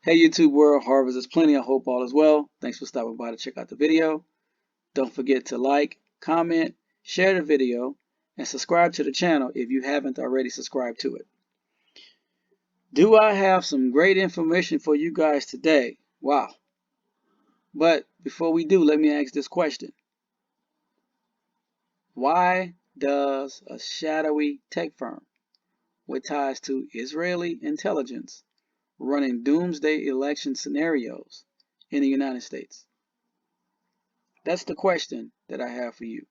Hey YouTube world, harvest is plenty. I hope all is well. Thanks for stopping by to check out the video. Don't forget to like, comment, share the video, and subscribe to the channel if you haven't already subscribed to it. Do I have some great information for you guys today? Wow. But before we do, let me ask this question. Why does a shadowy tech firm with ties to Israeli intelligence running doomsday election scenarios in the United States? That's the question that I have for you.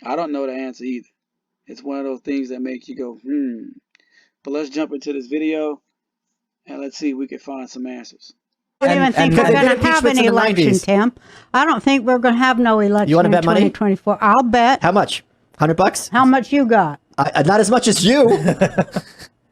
I don't know the answer either. It's one of those things that make you go, But let's jump into this video and let's see if we can find some answers. I don't even think we're going to have an election, Tim. I don't think we're going to have no election. You want to bet money? 2024. I'll bet. How much? $100? How much you got? Not as much as you.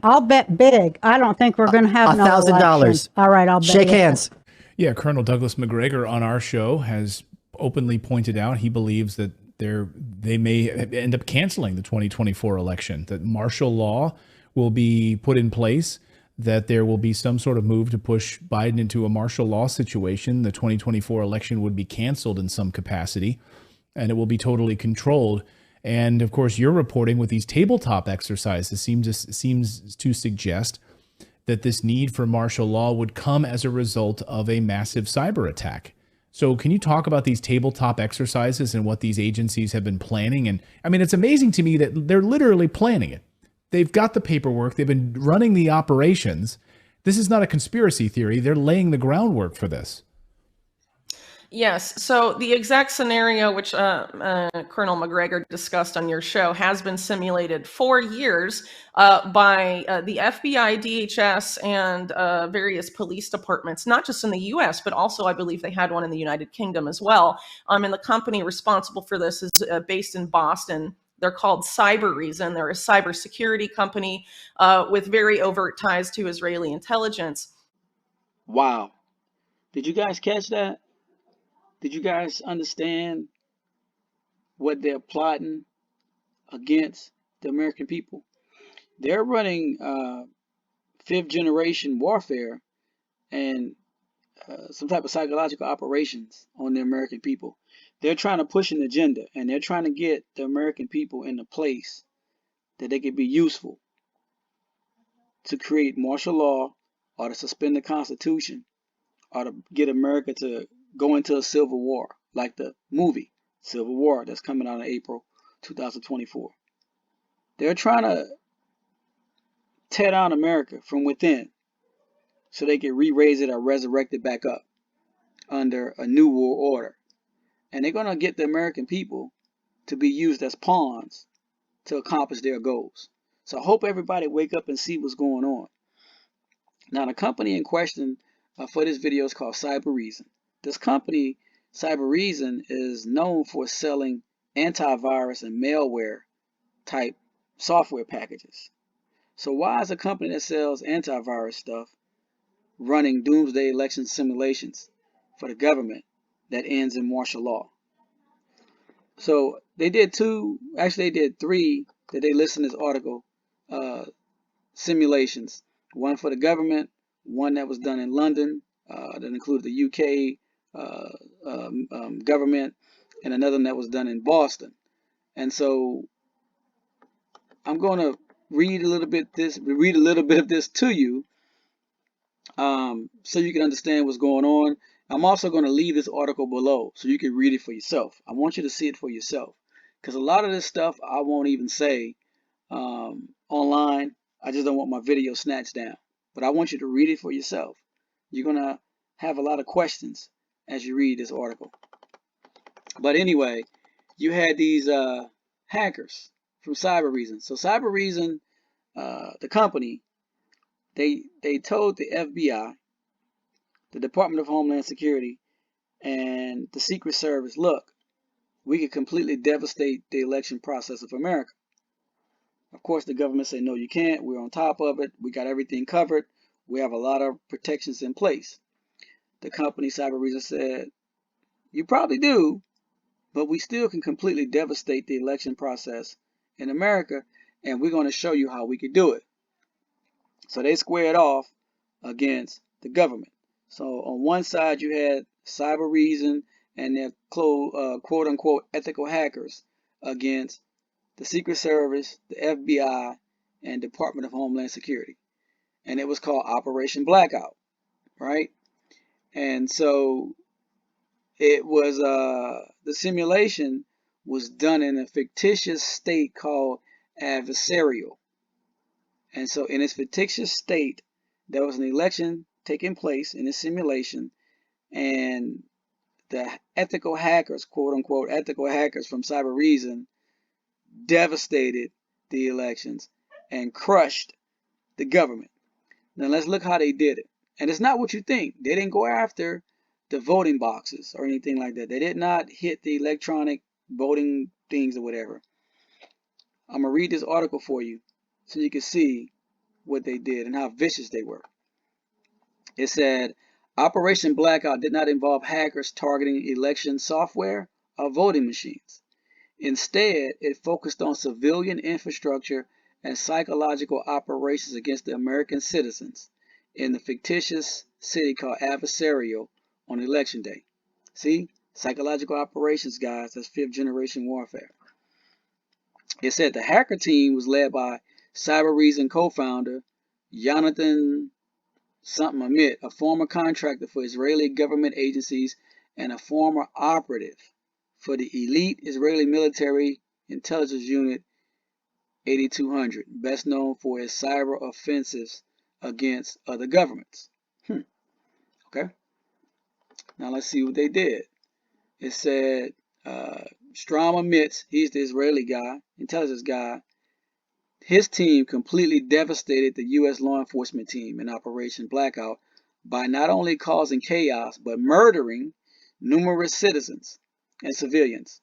I'll bet big. I don't think we're going to have no election. $1,000. All right, I'll bet. Shake hands. Yeah, Colonel Douglas McGregor on our show has openly pointed out he believes that they may end up canceling the 2024 election, that martial law will be put in place, that there will be some sort of move to push Biden into a martial law situation. The 2024 election would be canceled in some capacity, and it will be totally controlled. And of course, you're reporting with these tabletop exercises seems to suggest that this need for martial law would come as a result of a massive cyber attack. So can you talk about these tabletop exercises and what these agencies have been planning? And I mean, it's amazing to me that they're literally planning it. They've got the paperwork. They've been running the operations. This is not a conspiracy theory. They're laying the groundwork for this. Yes. So the exact scenario which Colonel McGregor discussed on your show has been simulated for years by the FBI, DHS, and various police departments, not just in the U.S., but also I believe they had one in the United Kingdom as well. And the company responsible for this is based in Boston. They're called Cybereason. They're a cybersecurity company with very overt ties to Israeli intelligence. Wow. Did you guys catch that? Did you guys understand what they're plotting against the American people? They're running fifth generation warfare and some type of psychological operations on the American people. They're trying to push an agenda, and they're trying to get the American people in a place that they could be useful to create martial law or to suspend the Constitution or to get America to go into a civil war, like the movie Civil War that's coming out in April 2024. They're trying to tear down America from within so they can re-raise it or resurrect it back up under a new world order. And they're going to get the American people to be used as pawns to accomplish their goals. So I hope everybody wake up and see what's going on. Now, the company in question for this video is called Cybereason. This company, Cybereason, is known for selling antivirus and malware type software packages. So why is a company that sells antivirus stuff running doomsday election simulations for the government that ends in martial law? So they did they did three that they list in this article, simulations. One for the government, one that was done in London, that included the UK government, and another one that was done in Boston. And so I'm going to read a little bit of this to you, so you can understand what's going on. I'm also going to leave this article below so you can read it for yourself. I want you to see it for yourself, because a lot of this stuff I won't even say online. I just don't want my video snatched down. But I want you to read it for yourself. You're going to have a lot of questions as you read this article. But anyway, you had these hackers from Cybereason. So Cybereason, the company, they told the FBI, the Department of Homeland Security, and the Secret Service, look, we could completely devastate the election process of America. Of course, the government said, no, you can't. We're on top of it. We got everything covered. We have a lot of protections in place. The company, Cybereason, said, you probably do, but we still can completely devastate the election process in America, and we're going to show you how we could do it. So they squared off against the government. So on one side you had Cybereason and their quote unquote ethical hackers against the Secret Service, the FBI, and Department of Homeland Security. And it was called Operation Blackout, right? And so it was the simulation was done in a fictitious state called adversarial. And so in this fictitious state, there was an election taking place in a simulation, and the ethical hackers, quote unquote ethical hackers from Cybereason, devastated the elections and crushed the government. Now let's look how they did it. And it's not what you think. They didn't go after the voting boxes or anything like that. They did not hit the electronic voting things or whatever. I'm going to read this article for you so you can see what they did and how vicious they were. It said, Operation Blackout did not involve hackers targeting election software or voting machines. Instead, it focused on civilian infrastructure and psychological operations against the American citizens in the fictitious city called Adversarial on election day. See? Psychological operations, guys. That's fifth generation warfare. It said the hacker team was led by Cybereason co-founder Jonathan something Amit, a former contractor for Israeli government agencies and a former operative for the elite Israeli military intelligence unit 8200, best known for its cyber offensives against other governments. Okay, now let's see what they did. It said Strom Amit, he's the Israeli guy, intelligence guy. His team completely devastated the U.S. law enforcement team in Operation Blackout by not only causing chaos, but murdering numerous citizens and civilians.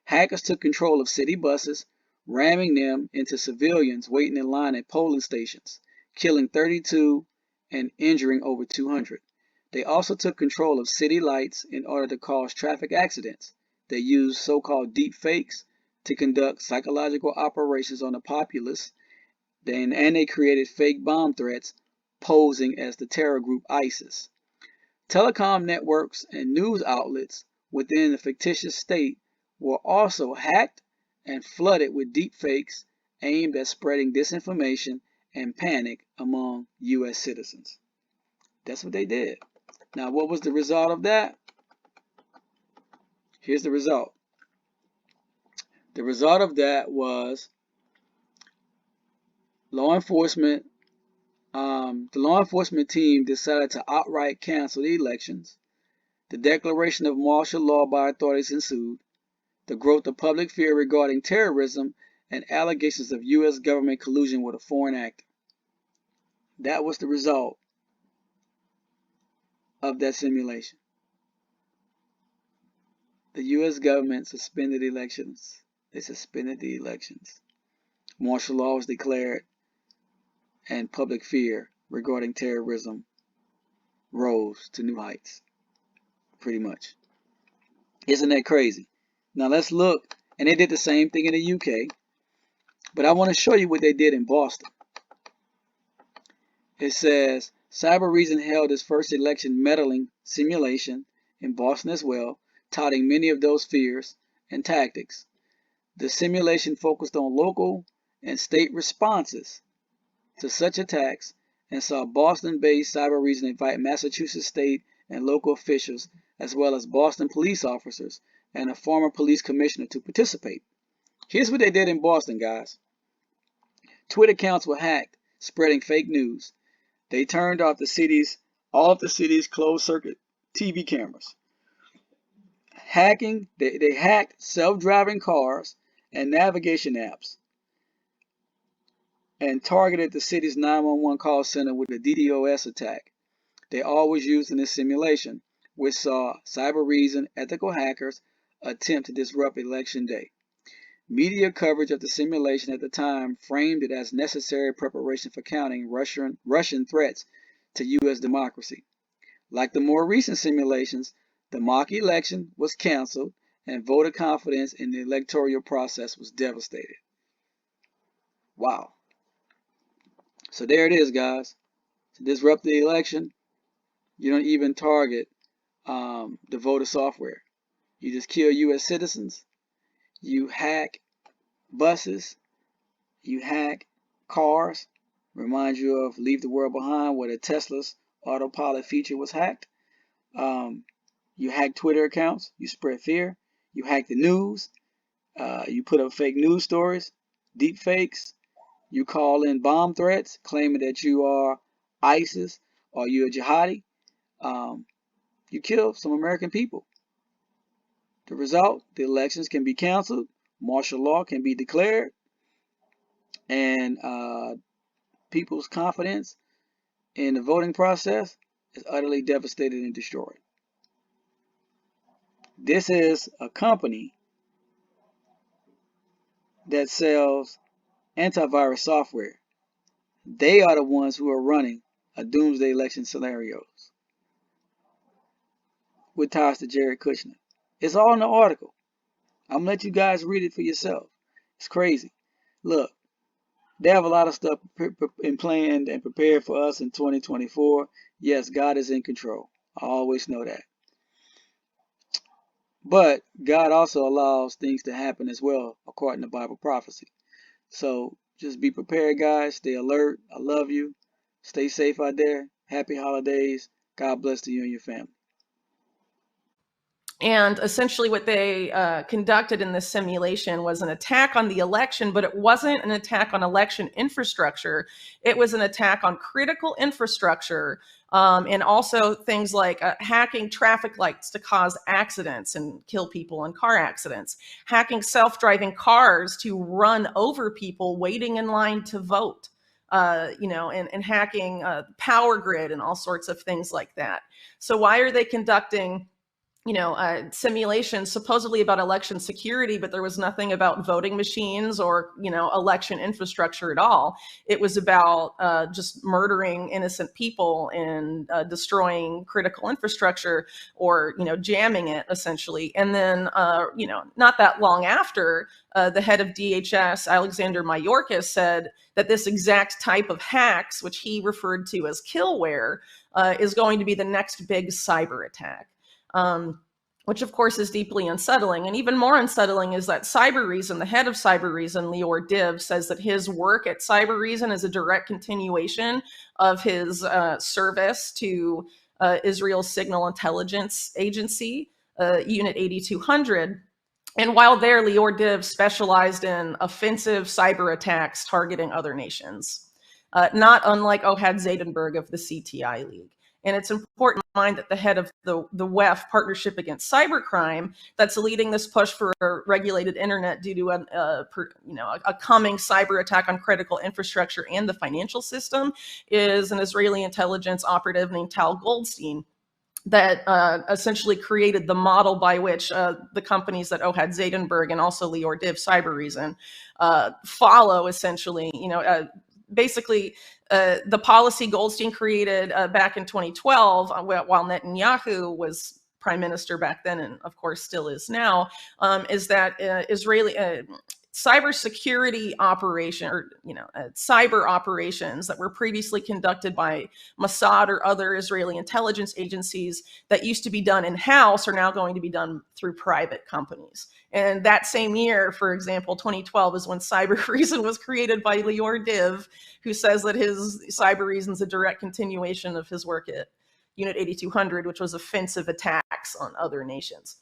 Hackers took control of city buses, ramming them into civilians waiting in line at polling stations, killing 32 and injuring over 200. They also took control of city lights in order to cause traffic accidents. They used so-called deep fakes to conduct psychological operations on the populace, and they created fake bomb threats posing as the terror group ISIS. Telecom networks and news outlets within the fictitious state were also hacked and flooded with deep fakes aimed at spreading disinformation and panic among U.S. citizens. That's what they did. Now, what was the result of that? Here's the result. The result of that was the law enforcement team decided to outright cancel the elections. The declaration of martial law by authorities ensued. The growth of public fear regarding terrorism and allegations of US government collusion with a foreign actor. That was the result of that simulation. The US government suspended elections. They suspended the elections. Martial law was declared, and public fear regarding terrorism rose to new heights. Pretty much. Isn't that crazy? Now let's look, and they did the same thing in the UK, but I want to show you what they did in Boston. It says, Cybereason held its first election meddling simulation in Boston as well, touting many of those fears and tactics. The simulation focused on local and state responses to such attacks and saw Boston-based Cybereason invite Massachusetts state and local officials, as well as Boston police officers and a former police commissioner to participate. Here's what they did in Boston, guys. Twitter accounts were hacked, spreading fake news. They turned off all of the city's closed-circuit TV cameras. They hacked self-driving cars and navigation apps and targeted the city's 911 call center with a DDoS attack they always used in this simulation, which saw Cybereason ethical hackers attempt to disrupt election day. Media coverage of the simulation at the time framed it as necessary preparation for countering Russian threats to U.S. democracy. Like the more recent simulations, the mock election was canceled and voter confidence in the electoral process was devastated. Wow. So there it is, guys. to disrupt the election, you don't even target the voter software. You just kill U.S. citizens. You hack buses. You hack cars. Remind you of Leave the World Behind, where the Tesla's autopilot feature was hacked. You hack Twitter accounts. You spread fear. You hack the news. You put up fake news stories, deep fakes. You call in bomb threats, claiming that you are ISIS or you're a jihadi. You kill some American people. The result, the elections can be canceled, martial law can be declared, and people's confidence in the voting process is utterly devastated and destroyed. This is a company that sells antivirus software. They are the ones who are running a doomsday election scenarios with ties to Jared Kushner. It's all in the article. I'm gonna let you guys read it for yourself. It's crazy. Look, they have a lot of stuff planned and prepared for us in 2024. Yes, God is in control. I always know that. But God also allows things to happen as well, according to Bible prophecy. So just be prepared, guys. Stay alert. I love you. Stay safe out there. Happy holidays. God bless to you and your family. And essentially what they conducted in this simulation was an attack on the election, but it wasn't an attack on election infrastructure. It was an attack on critical infrastructure, and also things like hacking traffic lights to cause accidents and kill people in car accidents, hacking self-driving cars to run over people waiting in line to vote, and hacking power grid and all sorts of things like that. So why are they conducting simulations supposedly about election security, but there was nothing about voting machines or, election infrastructure at all? It was about just murdering innocent people and destroying critical infrastructure or, jamming it essentially. And then, not that long after, the head of DHS, Alexander Mayorkas, said that this exact type of hacks, which he referred to as killware, is going to be the next big cyber attack. Which of course is deeply unsettling. And even more unsettling is that Cybereason, the head of Cybereason, Lior Div, says that his work at Cybereason is a direct continuation of his service to Israel's Signal Intelligence Agency, Unit 8200. And while there, Lior Div specialized in offensive cyber attacks targeting other nations, not unlike Ohad Zaydenberg of the CTI League. And it's important to mind that the head of the WEF, Partnership Against Cybercrime, that's leading this push for a regulated internet due to a coming cyber attack on critical infrastructure and the financial system, is an Israeli intelligence operative named Tal Goldstein that essentially created the model by which the companies that Ohad Zaydenberg and also Lior Div, Cybereason, follow, essentially, basically, the policy Goldstein created back in 2012, while Netanyahu was prime minister back then, and of course still is now, is that Israeli cybersecurity operation, or cyber operations that were previously conducted by Mossad or other Israeli intelligence agencies that used to be done in-house are now going to be done through private companies. And that same year, for example, 2012, is when Cybereason was created by Lior Div, who says that his Cybereason is a direct continuation of his work at Unit 8200, which was offensive attacks on other nations.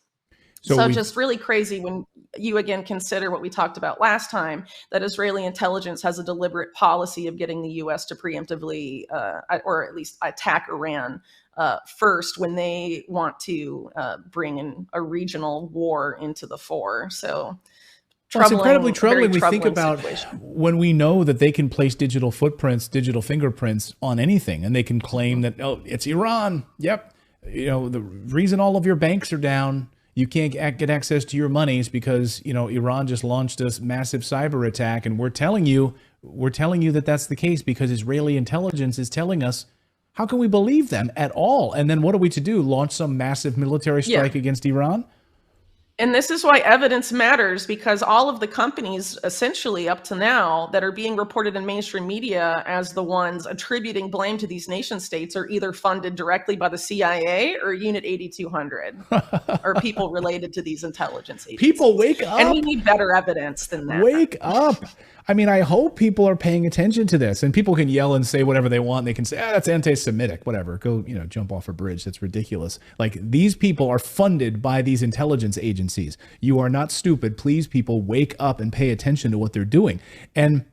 So just really crazy when you again consider what we talked about last time, that Israeli intelligence has a deliberate policy of getting the U.S. to preemptively, or at least attack Iran first when they want to bring in a regional war into the fore. So it's incredibly troubling. We think about situation. When we know that they can place digital footprints, digital fingerprints on anything, and they can claim that, oh, it's Iran. Yep. The reason all of your banks are down, you can't get access to your monies because, Iran just launched a massive cyber attack. And we're telling you that that's the case because Israeli intelligence is telling us. How can we believe them at all? And then what are we to do? Launch some massive military strike against Iran? And this is why evidence matters, because all of the companies essentially up to now that are being reported in mainstream media as the ones attributing blame to these nation states are either funded directly by the CIA or Unit 8200 or people related to these intelligence agencies. People, wake up. And we need better evidence than that. Wake up. I mean, I hope people are paying attention to this, and people can yell and say whatever they want. They can say, that's anti-Semitic, whatever. Go, jump off a bridge. That's ridiculous. Like, these people are funded by these intelligence agencies. You are not stupid. Please, people, wake up and pay attention to what they're doing. And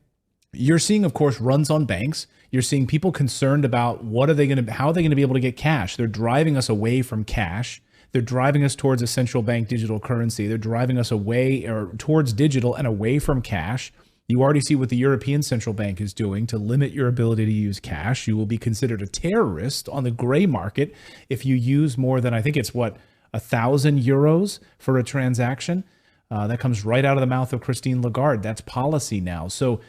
you're seeing, of course, runs on banks. You're seeing people concerned about how are they going to be able to get cash? They're driving us away from cash. They're driving us towards a central bank digital currency. They're driving us away or towards digital and away from cash. You already see what the European Central Bank is doing to limit your ability to use cash. You will be considered a terrorist on the gray market if you use more than, I think it's 1,000 euros for a transaction. That comes right out of the mouth of Christine Lagarde. That's policy now. So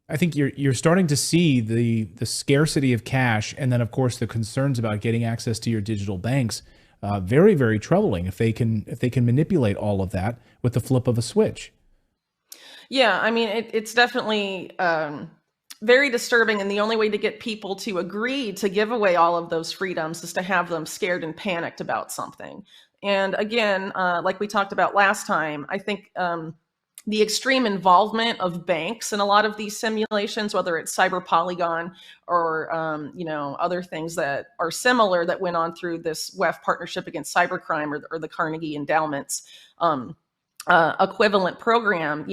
I think you're starting to see the scarcity of cash, and then of course the concerns about getting access to your digital banks. Very, very troubling if they can manipulate all of that with the flip of a switch. Yeah, I mean, it's definitely very disturbing. And the only way to get people to agree to give away all of those freedoms is to have them scared and panicked about something. And again, like we talked about last time, I think the extreme involvement of banks in a lot of these simulations, whether it's Cyber Polygon or other things that are similar that went on through this WEF partnership against cybercrime or the Carnegie Endowment's equivalent program,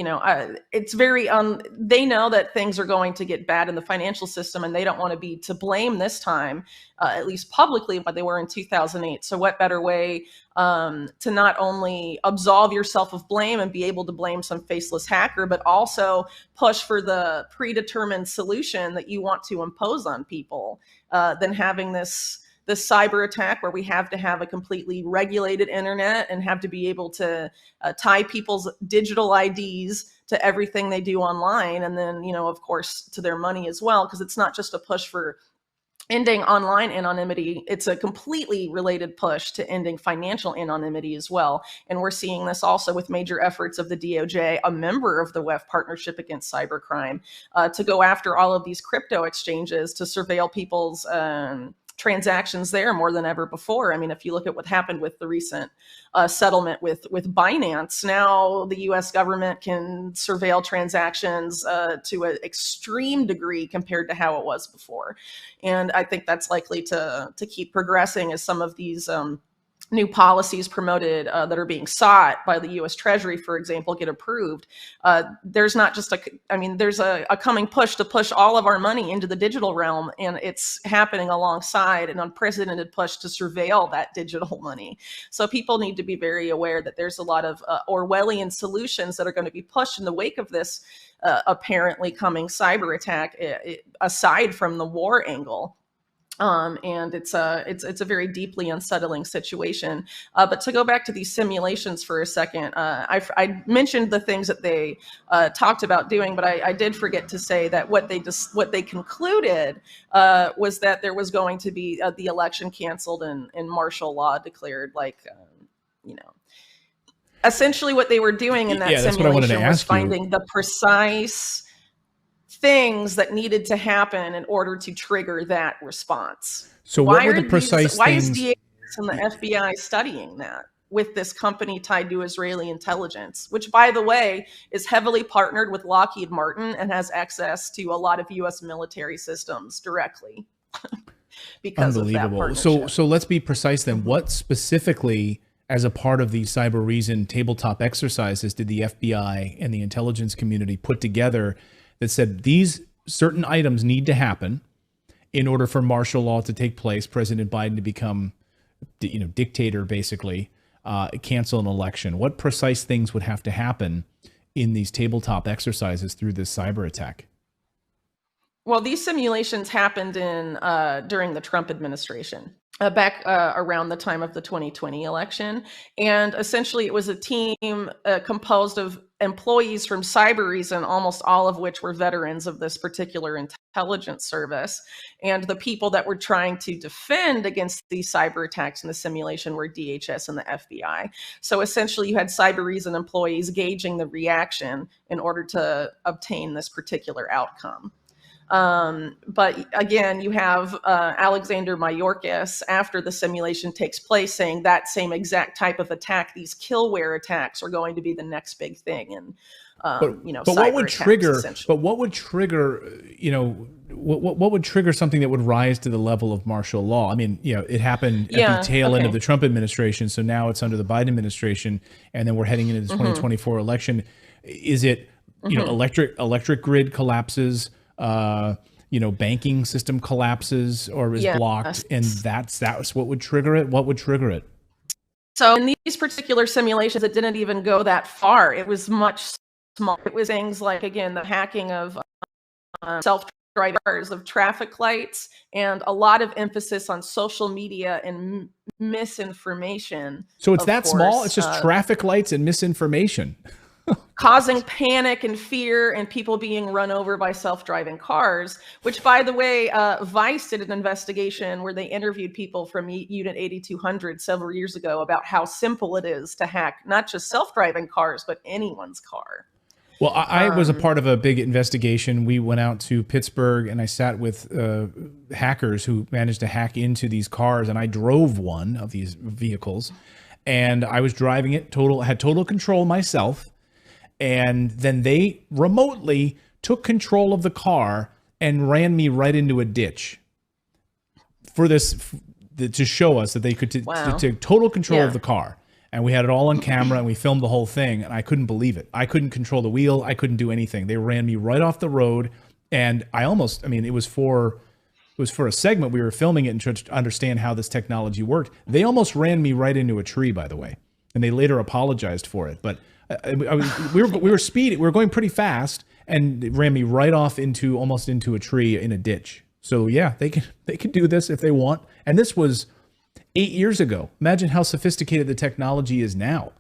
it's very, they know that things are going to get bad in the financial system, and they don't want to be to blame this time, at least publicly, but they were in 2008. So what better way to not only absolve yourself of blame and be able to blame some faceless hacker, but also push for the predetermined solution that you want to impose on people, than having this cyber attack where we have to have a completely regulated internet and have to be able to tie people's digital IDs to everything they do online. And then, of course, to their money as well, because it's not just a push for ending online anonymity. It's a completely related push to ending financial anonymity as well. And we're seeing this also with major efforts of the DOJ, a member of the WEF partnership against cybercrime, to go after all of these crypto exchanges to surveil people's transactions there more than ever before. I mean, if you look at what happened with the recent settlement with Binance, now the US government can surveil transactions to an extreme degree compared to how it was before. And I think that's likely to keep progressing as some of these new policies promoted that are being sought by the U.S. Treasury, for example, get approved. There's not just there's a coming push to push all of our money into the digital realm, and it's happening alongside an unprecedented push to surveil that digital money. So people need to be very aware that there's a lot of Orwellian solutions that are going to be pushed in the wake of this apparently coming cyber attack, aside from the war angle. And it's a very deeply unsettling situation. But to go back to these simulations for a second, I mentioned the things that they talked about doing, but I did forget to say that what they concluded was that there was going to be the election canceled and martial law declared. Essentially, what they were doing in that simulation was finding the precise things that needed to happen in order to trigger that response. So what were the precise things? Why is DHS and the FBI studying that with this company tied to Israeli intelligence, which, by the way, is heavily partnered with Lockheed Martin and has access to a lot of U.S. military systems directly because of that partnership. So let's be precise then. What specifically, as a part of the Cybereason tabletop exercises, did the FBI and the intelligence community put together that said these certain items need to happen in order for martial law to take place, President Biden to become, dictator, basically, cancel an election? What precise things would have to happen in these tabletop exercises through this cyber attack? Well, these simulations happened during the Trump administration, back around the time of the 2020 election. And essentially, it was a team composed of employees from Cybereason, almost all of which were veterans of this particular intelligence service. And the people that were trying to defend against these cyber attacks in the simulation were DHS and the FBI. So essentially you had Cybereason employees gauging the reaction in order to obtain this particular outcome. But again, you have Alexander Mayorkas, after the simulation takes place, saying that same exact type of attack, these killware attacks, are going to be the next big thing. And but what would trigger? But what would trigger? What would trigger something that would rise to the level of martial law? I mean, it happened at the tail end of the Trump administration, so now it's under the Biden administration, and then we're heading into the 2024 election. Is it electric grid collapses? Banking system collapses or is blocked, and that's what would trigger it. What would trigger it? So in these particular simulations, it didn't even go that far. It was much smaller. It was things like, again, the hacking of self-driving cars, of traffic lights, and a lot of emphasis on social media and misinformation. So it's that small? It's just traffic lights and misinformation. Causing panic and fear and people being run over by self-driving cars, which, by the way, Vice did an investigation where they interviewed people from Unit 8200 several years ago about how simple it is to hack not just self-driving cars, but anyone's car. Well, I was a part of a big investigation. We went out to Pittsburgh and I sat with hackers who managed to hack into these cars, and I drove one of these vehicles, and I was driving it, had total control myself. And then they remotely took control of the car and ran me right into a ditch for this, to show us that they could take total control of the car. And we had it all on camera, and we filmed the whole thing. And I couldn't believe it. I couldn't control the wheel. I couldn't do anything. They ran me right off the road. And it was for a segment. We were filming it and trying to understand how this technology worked. They almost ran me right into a tree, by the way. And they later apologized for it. But we were speeding. We were going pretty fast, and it ran me right off almost into a tree in a ditch. So yeah, they can do this if they want. And this was 8 years ago. Imagine how sophisticated the technology is now.